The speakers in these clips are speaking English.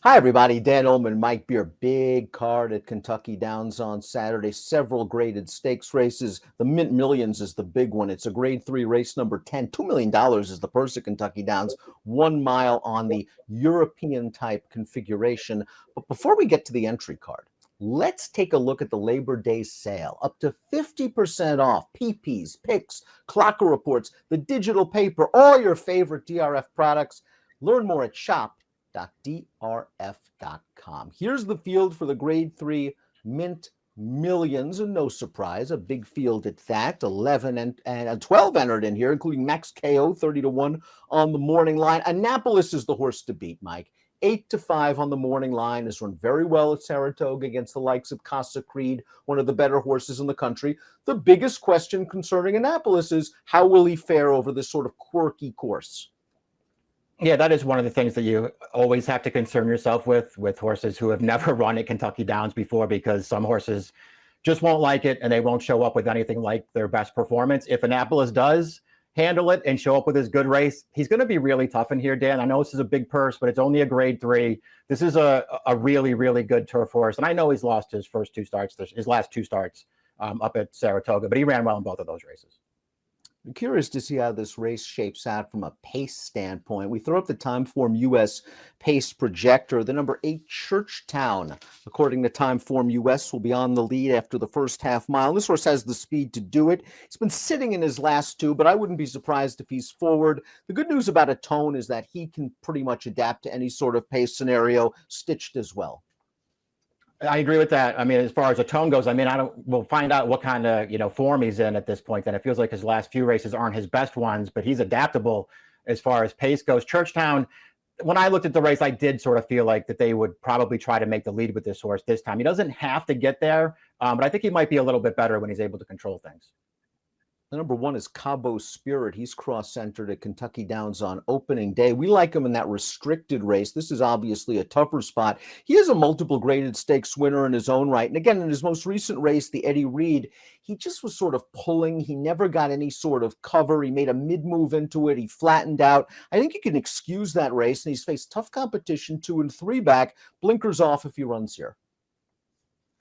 Hi, everybody. Dan Illman, Mike Beer. Big card at Kentucky Downs on Saturday. Several graded stakes races. The Mint Millions is the big one. It's a grade 3 race number 10. $2 million is the purse at Kentucky Downs. 1 mile on the European type configuration. But before we get to the entry card, let's take a look at the Labor Day sale. Up to 50% off PPs, picks, clocker reports, the digital paper, all your favorite DRF products. Learn more at shop.drf.com. Here's the field for the grade 3 Mint Millions, and no surprise, a big field at that. 11 and 12 entered in here, including Max KO, 30-1 on the morning line. Annapolis is the horse to beat, Mike. 8-5 on the morning line, has run very well at Saratoga against the likes of Casa Creed, one of the better horses in the country. The biggest question concerning Annapolis is how will he fare over this sort of quirky course? Yeah, that is one of the things that you always have to concern yourself with horses who have never run at Kentucky Downs before, because some horses just won't like it and they won't show up with anything like their best performance. If Annapolis does handle it and show up with his good race, he's going to be really tough in here, Dan. I know this is a big purse, but it's only a grade 3. This is a really, really good turf horse. And I know he's lost his last two starts up at Saratoga, but he ran well in both of those races. I'm curious to see how this race shapes out from a pace standpoint. We throw up the Timeform US pace projector. The number 8 Churchtown, according to Timeform US, will be on the lead after the first half mile. This horse has the speed to do it. He's been sitting in his last two, but I wouldn't be surprised if he's forward. The good news about Atone is that he can pretty much adapt to any sort of pace scenario, stitched as well. I agree with that. I mean, as far as Atone goes, I mean, we'll find out what kind of, form he's in at this point. And it feels like his last few races aren't his best ones, but he's adaptable as far as pace goes. Churchtown, when I looked at the race, I did sort of feel like that they would probably try to make the lead with this horse this time. He doesn't have to get there, but I think he might be a little bit better when he's able to control things. The number 1 is Cabo Spirit. He's cross-centered at Kentucky Downs on opening day. We like him in that restricted race. This is obviously a tougher spot. He is a multiple graded stakes winner in his own right. And again, in his most recent race, the Eddie Reed, he just was sort of pulling. He never got any sort of cover. He made a mid-move into it. He flattened out. I think you can excuse that race, and he's faced tough competition 2 and 3 back. Blinkers off if he runs here.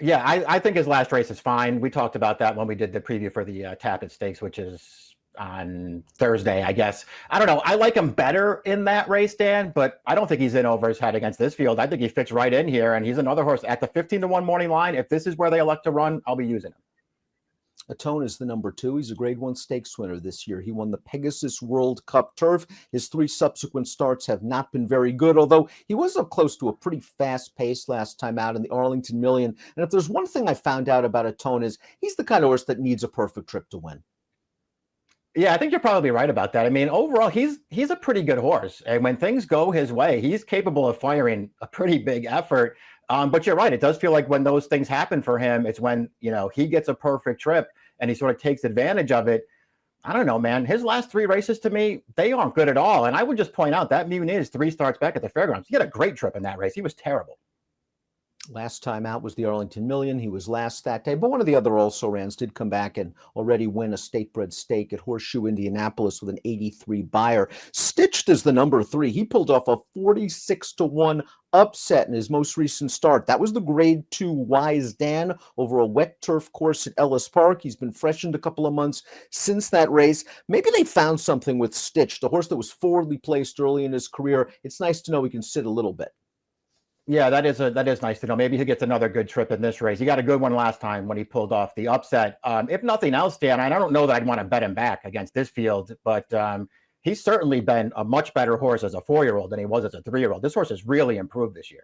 Yeah, I think his last race is fine. We talked about that when we did the preview for the Tapit Stakes, which is on Thursday, I guess. I don't know. I like him better in that race, Dan, but I don't think he's in over his head against this field. I think he fits right in here, and he's another horse at the 15-1 morning line. If this is where they elect to run, I'll be using him. Atone is the number 2. He's a grade 1 stakes winner this year. He won the Pegasus World Cup Turf. His 3 subsequent starts have not been very good, although he was up close to a pretty fast pace last time out in the Arlington Million. And if there's one thing I found out about Atone is he's the kind of horse that needs a perfect trip to win. Yeah, I think you're probably right about that. I mean, overall, he's a pretty good horse. And when things go his way, he's capable of firing a pretty big effort. But you're right. It does feel like when those things happen for him, it's when, he gets a perfect trip and he sort of takes advantage of it. I don't know, man. His last 3 races, to me, they aren't good at all. And I would just point out that Muniz 3 starts back at the fairgrounds. He had a great trip in that race. He was terrible. Last time out was the Arlington Million. He was last that day. But one of the other also-rans did come back and already win a state-bred stake at Horseshoe Indianapolis with an 83 buyer. Stitched is the number 3. He pulled off a 46-1 upset in his most recent start. That was the grade 2 Wise Dan over a wet turf course at Ellis Park. He's been freshened a couple of months since that race. Maybe they found something with Stitched, a horse that was forwardly placed early in his career. It's nice to know he can sit a little bit. Yeah, that is nice to know. Maybe he gets another good trip in this race. He got a good one last time when he pulled off the upset. If nothing else, Dan, I don't know that I'd want to bet him back against this field, but he's certainly been a much better horse as a 4-year-old than he was as a 3-year-old. This horse has really improved this year.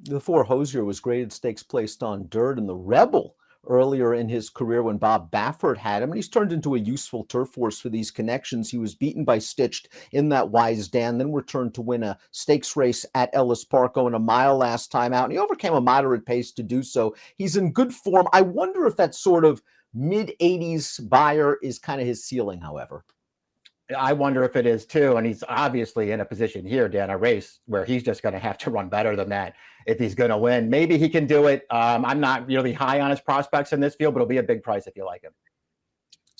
The 4 Hosier was graded stakes placed on dirt, and the Rebel earlier in his career when Bob Baffert had him, and he's turned into a useful turf horse for these connections. He was beaten by Stitched in that Wise Dan, then returned to win a stakes race at Ellis Park, going a mile last time out, and he overcame a moderate pace to do so. He's in good form. I wonder if that sort of mid-80s buyer is kind of his ceiling, however. I wonder if it is too. And he's obviously in a position here, Dan, a race where he's just going to have to run better than that if he's going to win. Maybe he can do it. I'm not really high on his prospects in this field, but it'll be a big price if you like him.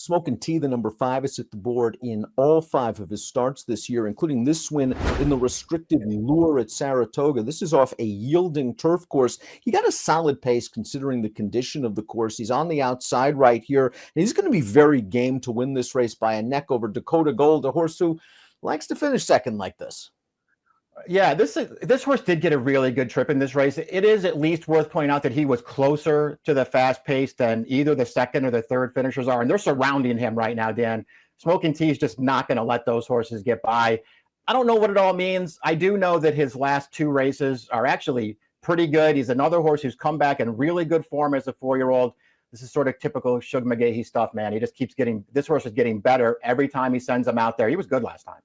Smoking Tea, the number 5, is at the board in all 5 of his starts this year, including this win in the restricted Lure at Saratoga. This is off a yielding turf course. He got a solid pace considering the condition of the course. He's on the outside right here, and he's going to be very game to win this race by a neck over Dakota Gold, a horse who likes to finish second like this. Yeah, this horse did get a really good trip in this race. It is at least worth pointing out that he was closer to the fast pace than either the second or the third finishers are, and they're surrounding him right now, Dan. Smoking Tea is just not going to let those horses get by. I don't know what it all means. I do know that his last 2 races are actually pretty good. He's another horse who's come back in really good form as a 4-year-old. This is sort of typical Shug McGahee stuff, man. He just keeps getting, this horse is getting better every time he sends him out there. He was good last time.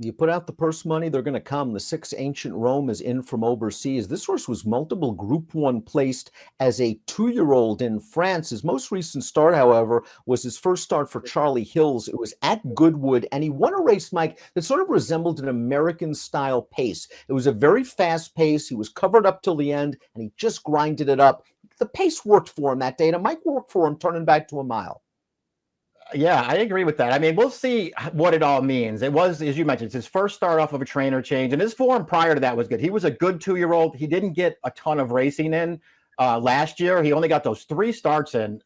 You put out the purse money, they're going to come. The 6 Ancient Rome is in from overseas. This horse was multiple Group 1 placed as a 2-year-old in France. His most recent start, however, was his first start for Charlie Hills. It was at Goodwood, and he won a race, Mike, that sort of resembled an American-style pace. It was a very fast pace. He was covered up till the end, and he just grinded it up. The pace worked for him that day, and it might work for him turning back to a mile. Yeah, I agree with that. I mean, we'll see what it all means. It was, as you mentioned, it's his first start off of a trainer change, and his form prior to that was good. He was a good 2-year-old. He didn't get a ton of racing in last year. He only got those 3 starts in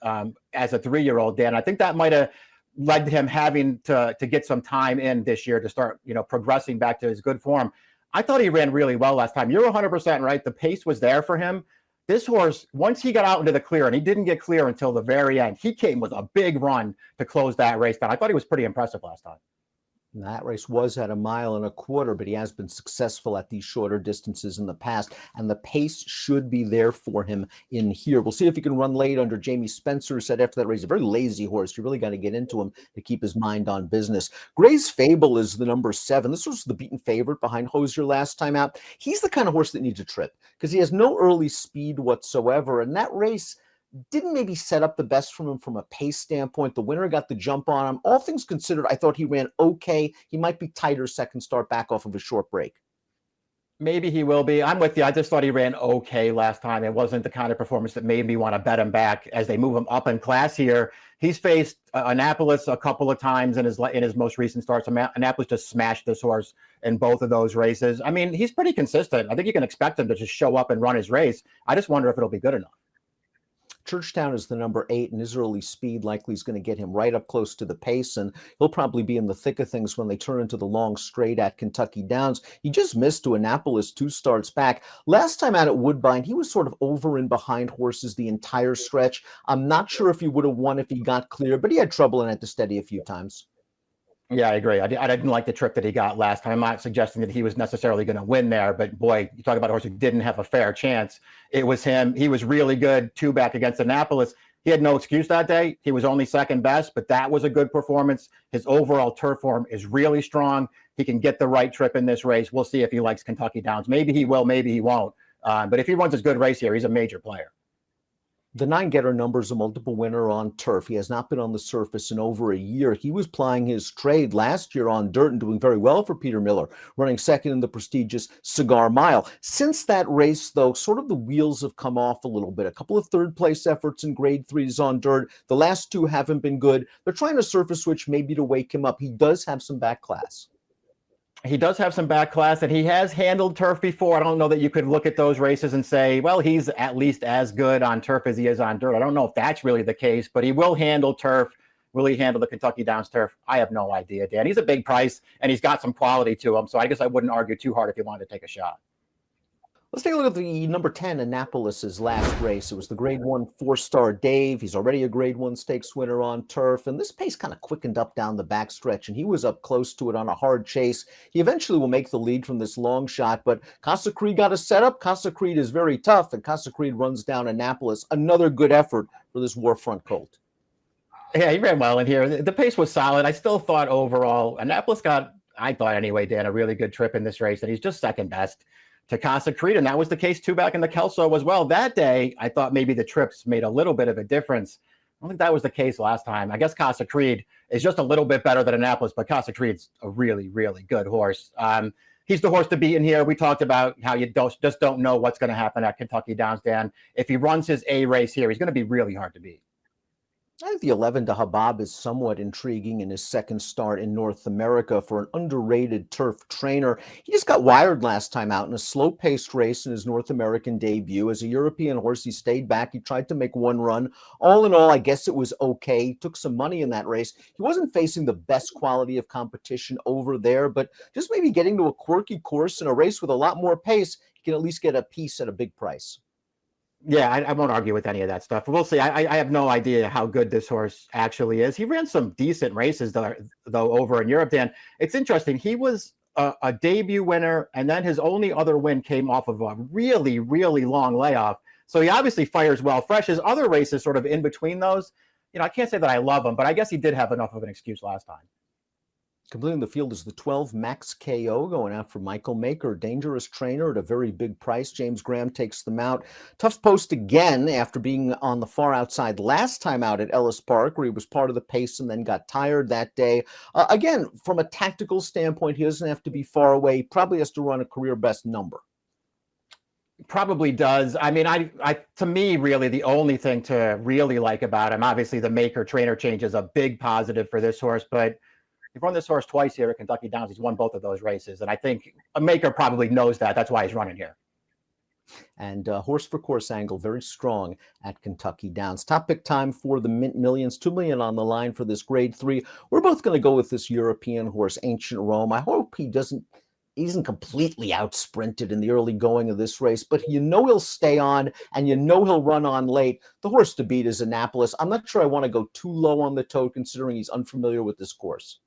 as a 3-year-old, Dan. I think that might have led to him having to get some time in this year to start, progressing back to his good form. I thought he ran really well last time. You're 100% right. The pace was there for him. This horse, once he got out into the clear, and he didn't get clear until the very end, he came with a big run to close that race down. I thought he was pretty impressive last time. And that race was at 1.25 miles, but he has been successful at these shorter distances in the past, and the pace should be there for him in here. We'll see if he can run late under Jamie Spencer, who said after that race, a very lazy horse. You really got to get into him to keep his mind on business. Gray's Fable is the number 7. This was the beaten favorite behind Hosier last time out. He's the kind of horse that needs a trip because he has no early speed whatsoever, and that race didn't maybe set up the best from him from a pace standpoint. The winner got the jump on him. All things considered, I thought he ran okay. He might be tighter second start back off of a short break. Maybe he will be. I'm with you. I just thought he ran okay last time. It wasn't the kind of performance that made me want to bet him back as they move him up in class here. He's faced Annapolis a couple of times in his most recent starts. Annapolis just smashed this horse in both of those races. I mean, he's pretty consistent. I think you can expect him to just show up and run his race. I just wonder if it'll be good enough. Churchtown is the number 8, and his early speed likely is going to get him right up close to the pace, and he'll probably be in the thick of things when they turn into the long straight at Kentucky Downs. He just missed to Annapolis 2 starts back. Last time out at Woodbine, he was sort of over and behind horses the entire stretch. I'm not sure if he would have won if he got clear, but he had trouble in it to steady a few times. Yeah, I agree. I didn't like the trip that he got last time. I'm not suggesting that he was necessarily going to win there, but boy, you talk about a horse who didn't have a fair chance. It was him. He was really good 2 back against Annapolis. He had no excuse that day. He was only second best, but that was a good performance. His overall turf form is really strong. He can get the right trip in this race. We'll see if he likes Kentucky Downs. Maybe he will, maybe he won't. But if he runs a good race here, he's a major player. The 9 Getter number is a multiple winner on turf. He has not been on the surface in over a year. He was plying his trade last year on dirt and doing very well for Peter Miller, running second in the prestigious Cigar Mile. Since that race, though, sort of the wheels have come off a little bit. A couple of third-place efforts in grade 3s on dirt. The last 2 haven't been good. They're trying to surface switch maybe to wake him up. He does have some back class. He does have some back class, and he has handled turf before. I don't know that you could look at those races and say, well, he's at least as good on turf as he is on dirt. I don't know if that's really the case, but he will handle turf. Will he handle the Kentucky Downs turf? I have no idea, Dan. He's a big price, and he's got some quality to him, so I guess I wouldn't argue too hard if you wanted to take a shot. Let's take a look at the number 10 Annapolis's last race. It was the grade 1 4-star Dave. He's already a grade 1 stakes winner on turf, and this pace kind of quickened up down the backstretch, and he was up close to it on a hard chase. He eventually will make the lead from this long shot, but Casa Creed got a setup. Casa Creed is very tough, and Casa Creed runs down Annapolis. Another good effort for this Warfront colt. Yeah, he ran well in here. The pace was solid. I still thought overall Annapolis got, I thought anyway, Dan, a really good trip in this race, and he's just second best to Casa Creed, and that was the case 2 back in the Kelso as well. That day, I thought maybe the trips made a little bit of a difference. I don't think that was the case last time. I guess Casa Creed is just a little bit better than Annapolis, but Casa Creed's a really, really good horse. He's the horse to beat in here. We talked about how you just don't know what's going to happen at Kentucky Downs, Dan. If he runs his A race here, he's going to be really hard to beat. I think the 11 to Habab is somewhat intriguing in his second start in North America for an underrated turf trainer. He just got wired last time out in a slow-paced race in his North American debut. As a European horse, he stayed back. He tried to make one run. All in all, I guess it was okay. He took some money in that race. He wasn't facing the best quality of competition over there, but just maybe getting to a quirky course in a race with a lot more pace, he can at least get a piece at a big price. Yeah, I won't argue with any of that stuff. We'll see. I have no idea how good this horse actually is. He ran some decent races though over in Europe, Dan. It's interesting. He was a debut winner, and then his only other win came off of a really, really long layoff. So he obviously fires well fresh. His other races sort of in between those, I can't say that I love him, but I guess he did have enough of an excuse last time. Completing the field is the 12 Max KO going out for Michael Maker, dangerous trainer at a very big price. James Graham takes them out. Tough post again after being on the far outside last time out at Ellis Park, where he was part of the pace and then got tired that day. Again, from a tactical standpoint, he doesn't have to be far away. He probably has to run a career best number. Probably does. I mean, to me, really, the only thing to really like about him, obviously the Maker trainer change is a big positive for this horse, but he's run this horse twice here at Kentucky Downs. He's won both of those races. And I think a Maker probably knows that. That's why he's running here. And horse for course angle, very strong at Kentucky Downs. Top pick time for the Mint Millions, $2 million on the line for this grade 3. We're both going to go with this European horse, Ancient Rome. I hope he isn't completely out sprinted in the early going of this race, but he'll stay on and he'll run on late. The horse to beat is Annapolis. I'm not sure I want to go too low on the tote considering he's unfamiliar with this course.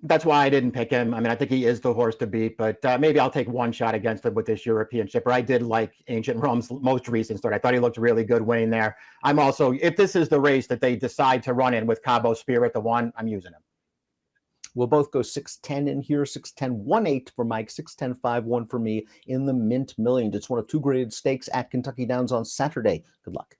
That's why I didn't pick him. I mean, I think he is the horse to beat, but maybe I'll take one shot against him with this European shipper. I did like Ancient Rome's most recent start. I thought he looked really good winning there. I'm also, if this is the race that they decide to run in with Cabo Spirit, the one, I'm using him. We'll both go 6'10" in here, 6'10", 1/8 for Mike, 6'10", 5'1" for me in the Mint Millions. It's one of 2 graded stakes at Kentucky Downs on Saturday. Good luck.